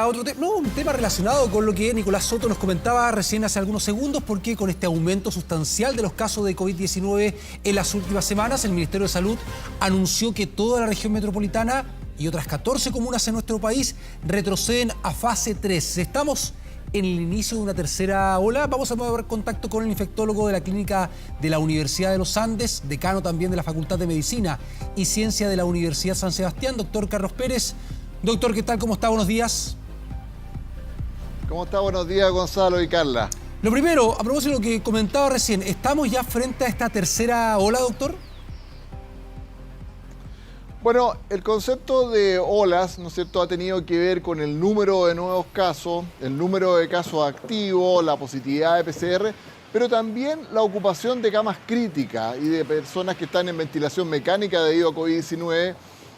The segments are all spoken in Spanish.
a otro tema, un tema relacionado con lo que Nicolás Soto nos comentaba recién hace algunos segundos, porque con este aumento sustancial de los casos de COVID-19 en las últimas semanas, el Ministerio de Salud anunció que toda la región metropolitana y otras 14 comunas en nuestro país retroceden a fase 3. Estamos en el inicio de una tercera ola. Vamos a poner contacto con el infectólogo de la Clínica de la Universidad de los Andes, decano también de la Facultad de Medicina y Ciencia de la Universidad San Sebastián, doctor Carlos Pérez. Doctor, ¿qué tal? ¿Cómo está? Buenos días. ¿Cómo está? Buenos días, Gonzalo y Carla. Lo primero, a propósito de lo que comentaba recién, ¿estamos ya frente a esta tercera ola, doctor? Bueno, el concepto de olas, ¿no es cierto?, ha tenido que ver con el número de nuevos casos, el número de casos activos, la positividad de PCR, pero también la ocupación de camas críticas y de personas que están en ventilación mecánica debido a COVID-19.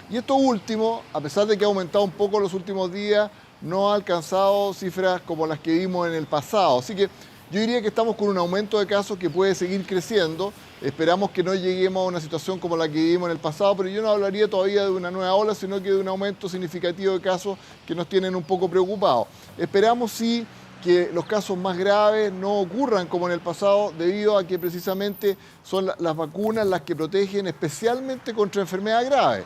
Y esto último, a pesar de que ha aumentado un poco en los últimos días, no ha alcanzado cifras como las que vimos en el pasado. Así que yo diría que estamos con un aumento de casos que puede seguir creciendo. Esperamos que no lleguemos a una situación como la que vivimos en el pasado, pero yo no hablaría todavía de una nueva ola, sino que de un aumento significativo de casos que nos tienen un poco preocupados. Esperamos sí que los casos más graves no ocurran como en el pasado, debido a que precisamente son las vacunas las que protegen especialmente contra enfermedades graves.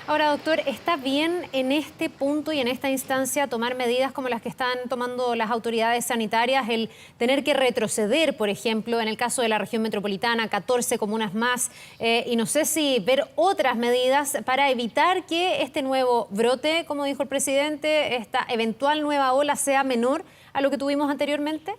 Ahora, doctor, ¿está bien en este punto y en esta instancia tomar medidas como las que están tomando las autoridades sanitarias, el tener que retroceder, por ejemplo, en el caso de la región metropolitana, 14 comunas más, y no sé si ver otras medidas para evitar que este nuevo brote, como dijo el presidente, esta eventual nueva ola sea menor a lo que tuvimos anteriormente?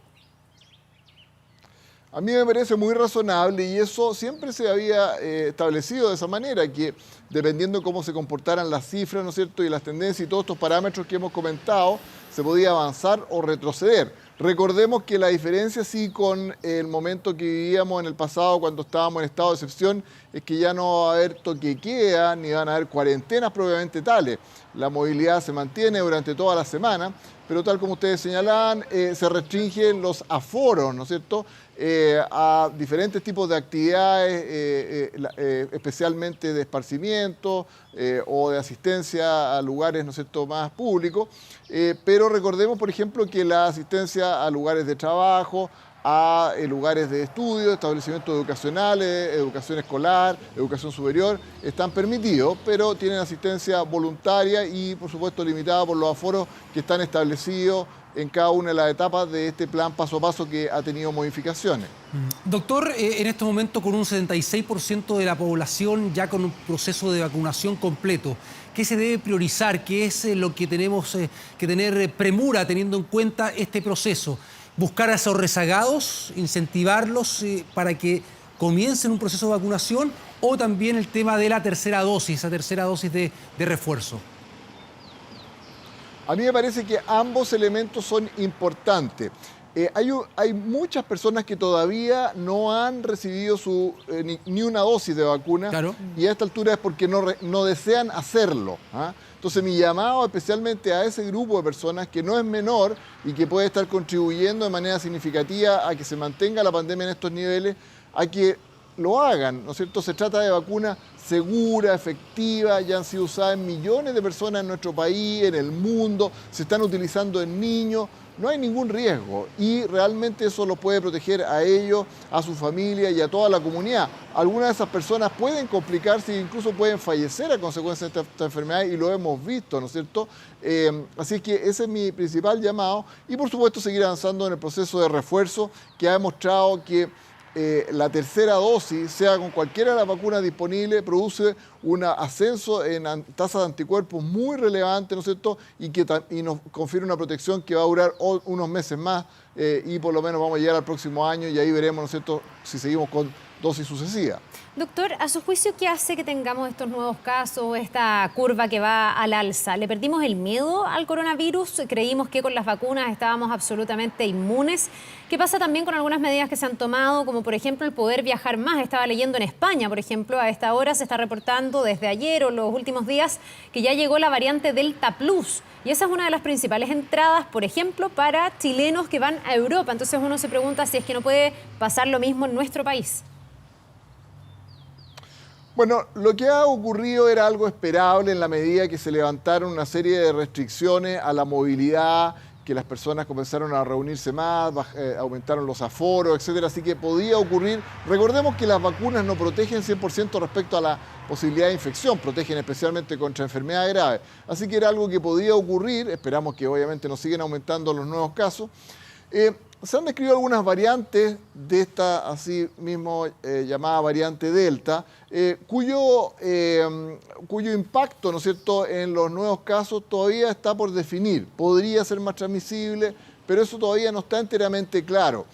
A mí me parece muy razonable y eso siempre se había establecido de esa manera, que dependiendo de cómo se comportaran las cifras, ¿no es cierto?, y las tendencias y todos estos parámetros que hemos comentado, se podía avanzar o retroceder. Recordemos que la diferencia sí con el momento que vivíamos en el pasado cuando estábamos en estado de excepción es que ya no va a haber toque de queda ni van a haber cuarentenas propiamente tales. La movilidad se mantiene durante toda la semana, pero tal como ustedes señalaban, se restringen los aforos, ¿no es cierto?, a diferentes tipos de actividades, especialmente de esparcimiento o de asistencia a lugares, ¿no es cierto?, más públicos. Pero recordemos, por ejemplo, que la asistencia a lugares de trabajo, a lugares de estudio, establecimientos educacionales, educación escolar, educación superior, están permitidos, pero tienen asistencia voluntaria y, por supuesto, limitada por los aforos que están establecidos en cada una de las etapas de este plan paso a paso que ha tenido modificaciones. Doctor, en este momento con un 76% de la población ya con un proceso de vacunación completo, ¿qué se debe priorizar? ¿Qué es lo que tenemos que tener premura teniendo en cuenta este proceso? ¿Buscar a esos rezagados, incentivarlos para que comiencen un proceso de vacunación, o también el tema de la tercera dosis, esa tercera dosis de refuerzo? A mí me parece que ambos elementos son importantes. Hay muchas personas que todavía no han recibido ni una dosis de vacuna, claro, y a esta altura es porque no desean hacerlo, ¿ah? Entonces mi llamado especialmente a ese grupo de personas, que no es menor y que puede estar contribuyendo de manera significativa a que se mantenga la pandemia en estos niveles, a que lo hagan, ¿no es cierto? Se trata de vacuna segura, efectiva, ya han sido usadas en millones de personas en nuestro país, en el mundo, se están utilizando en niños, no hay ningún riesgo y realmente eso los puede proteger a ellos, a su familia y a toda la comunidad. Algunas de esas personas pueden complicarse e incluso pueden fallecer a consecuencia de esta enfermedad y lo hemos visto, ¿no es cierto? Así que ese es mi principal llamado y por supuesto seguir avanzando en el proceso de refuerzo que ha demostrado que la tercera dosis, sea con cualquiera de las vacunas disponibles, produce un ascenso en tasas de anticuerpos muy relevante, ¿no es cierto? Y nos confiere una protección que va a durar unos meses más y por lo menos vamos a llegar al próximo año y ahí veremos, ¿no es cierto?, si seguimos con dosis sucesivas. Doctor, a su juicio, ¿qué hace que tengamos estos nuevos casos, esta curva que va al alza? ¿Le perdimos el miedo al coronavirus? ¿Creímos que con las vacunas estábamos absolutamente inmunes? ¿Qué pasa también con algunas medidas que se han tomado, como por ejemplo el poder viajar más? Estaba leyendo en España, por ejemplo, a esta hora se está reportando desde ayer o los últimos días que ya llegó la variante Delta Plus. Y esa es una de las principales entradas, por ejemplo, para chilenos que van a Europa. Entonces uno se pregunta si es que no puede pasar lo mismo en nuestro país. Bueno, lo que ha ocurrido era algo esperable en la medida que se levantaron una serie de restricciones a la movilidad, que las personas comenzaron a reunirse más, aumentaron los aforos, etcétera, así que podía ocurrir. Recordemos que las vacunas no protegen 100% respecto a la posibilidad de infección, protegen especialmente contra enfermedades graves, así que era algo que podía ocurrir, esperamos que obviamente no siguen aumentando los nuevos casos. Se han descrito algunas variantes de esta así mismo llamada variante Delta, cuyo impacto, ¿no es cierto?, en los nuevos casos todavía está por definir. Podría ser más transmisible, pero eso todavía no está enteramente claro.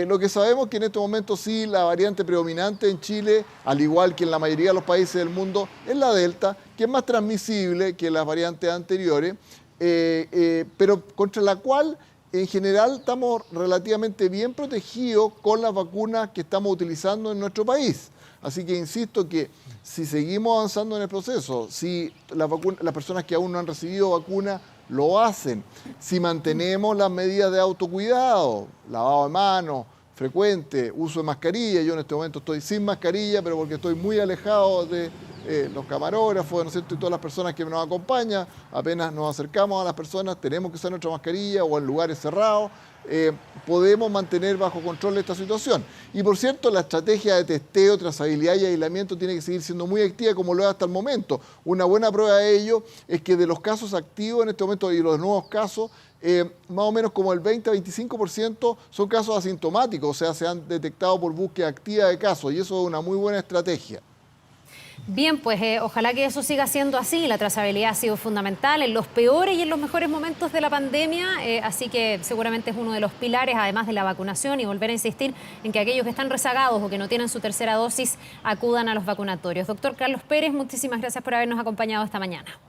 Lo que sabemos es que en este momento sí la variante predominante en Chile, al igual que en la mayoría de los países del mundo, es la Delta, que es más transmisible que las variantes anteriores, pero contra la cual en general estamos relativamente bien protegidos con las vacunas que estamos utilizando en nuestro país. Así que insisto que si seguimos avanzando en el proceso, si las personas que aún no han recibido vacuna lo hacen, si mantenemos las medidas de autocuidado, lavado de manos frecuente, uso de mascarilla, yo en este momento estoy sin mascarilla, pero porque estoy muy alejado de los camarógrafos, ¿no es cierto?, y todas las personas que nos acompañan, apenas nos acercamos a las personas, tenemos que usar nuestra mascarilla o en lugares cerrados, podemos mantener bajo control esta situación. Y por cierto, la estrategia de testeo, trazabilidad y aislamiento tiene que seguir siendo muy activa como lo es hasta el momento. Una buena prueba de ello es que de los casos activos en este momento y los nuevos casos, más o menos como el 20-25% son casos asintomáticos, o sea, se han detectado por búsqueda activa de casos y eso es una muy buena estrategia. Bien, pues ojalá que eso siga siendo así. La trazabilidad ha sido fundamental en los peores y en los mejores momentos de la pandemia, así que seguramente es uno de los pilares, además de la vacunación, y volver a insistir en que aquellos que están rezagados o que no tienen su tercera dosis acudan a los vacunatorios. Doctor Carlos Pérez, muchísimas gracias por habernos acompañado esta mañana.